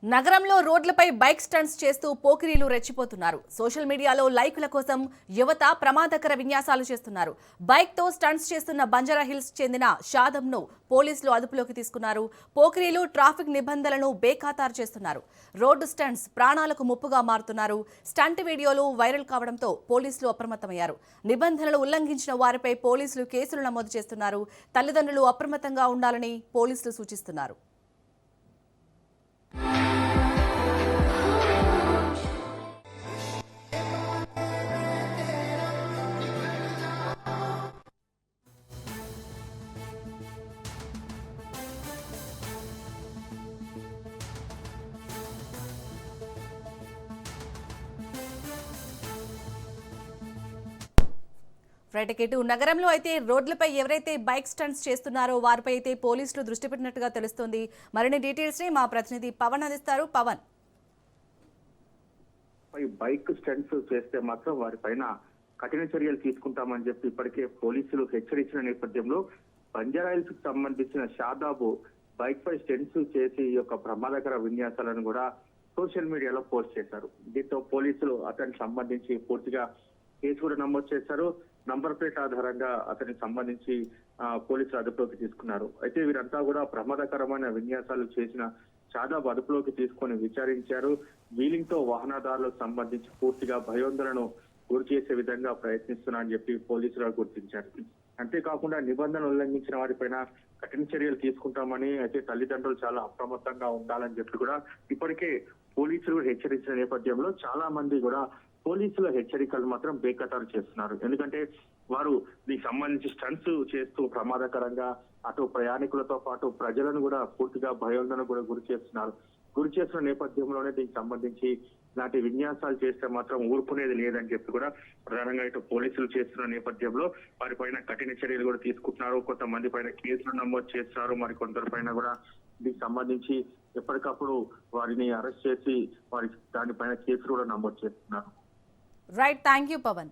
నగరంలో రోడ్లపై bike stunts చేస్తూ పోకిరీలు రెచ్చిపోతున్నారు. సోషల్ మీడియాలో లైకుల కోసం యువత ప్రమాదకర విన్యాసాలు చేస్తున్నారు. బైక్ తో స్టంట్స్ చేస్తున్న బంజారా హిల్స్ చెందిన షాదబ్ను పోలీసులు అదుపులోకి తీసుకున్నారు. పోకిరీలు ట్రాఫిక్ నిబంధనలను బేఖాతారు చేస్తున్నారు. రోడ్డు స్టంట్స్ ప్రాణాలకు ముప్పుగా మారుతున్నారు. స్టంట్ వీడియోలు వైరల్ కావడంతో పోలీసులు అప్రమత్తమయ్యారు. నిబంధనలు ఉల్లంఘించిన వారిపై పోలీసులు కేసులు నమోదు చేస్తున్నారు. తల్లిదండ్రులు అప్రమత్తంగా ఉండాలని పోలీసులు సూచిస్తున్నారు. రైట్ నగరంలో అయితే రోడ్లపై ఎవరైతే బైక్ స్టంట్స్ చేస్తున్నారో వారిపై అయితే పోలీసులు దృష్టి పెట్టినట్టుగా తెలుస్తోంది. మరిన్ని డీటెయిల్స్ ని మా ప్రతినిధి పవన్ అందిస్తారు. పవన్, బైక్ స్టంట్స్ చేస్తే మాత్రం వారిపైన కఠిన చర్యలు తీసుకుంటామని చెప్పి ఇప్పటికే పోలీసులు హెచ్చరించిన నేపథ్యంలో బంజారాయిల్స్ కు సంబంధించిన షాదాబు బైక్ పై స్టంట్స్ చేసి ఈ యొక్క ప్రమాదకర విన్యాసాలను కూడా సోషల్ మీడియాలో పోస్ట్ చేశారు. దీంతో పోలీసులు అతనికి సంబంధించి పూర్తిగా కేసు కూడా నమోదు చేశారు. నంబర్ ప్లేట్ ఆధారంగా అతనికి సంబంధించి పోలీసులు అదుపులోకి తీసుకున్నారు. అయితే వీరంతా కూడా ప్రమాదకరమైన విన్యాసాలు చేసిన షాదాబ్ అదుపులోకి తీసుకొని విచారించారు. వీలింగ్ తో వాహనదారులకు సంబంధించి పూర్తిగా భయోందనను గురి చేసే విధంగా ప్రయత్నిస్తున్నా అని చెప్పి పోలీసులు గుర్తించారు. అంతేకాకుండా నిబంధనలు ఉల్లంఘించిన వారిపైన కఠిన చర్యలు తీసుకుంటామని, అయితే తల్లిదండ్రులు చాలా అప్రమత్తంగా ఉండాలని చెప్పి కూడా ఇప్పటికే పోలీసులు హెచ్చరించిన నేపథ్యంలో చాలా మంది కూడా పోలీసుల హెచ్చరికలు మాత్రం బేఖతారు చేస్తున్నారు. ఎందుకంటే వారు దీనికి సంబంధించి స్టంట్స్ చేస్తూ ప్రమాదకరంగా అటు ప్రయాణికులతో పాటు ప్రజలను కూడా పూర్తిగా భయోందన కూడా గురి చేస్తున్న నేపథ్యంలోనే దీనికి సంబంధించి ఇలాంటి విన్యాసాలు చేస్తే మాత్రం ఊరుకునేది లేదని చెప్పి కూడా ప్రధానంగా ఇటు పోలీసులు చేస్తున్న నేపథ్యంలో వారిపైన కఠిన చర్యలు కూడా తీసుకుంటున్నారు. కొంతమంది పైన కేసులు నమోదు చేస్తున్నారు. మరి కొందరి పైన కూడా దీనికి సంబంధించి ఎప్పటికప్పుడు వారిని అరెస్ట్ చేసి వారి దానిపైన కేసులు కూడా నమోదు చేస్తున్నారు. Right, thank you Pawan.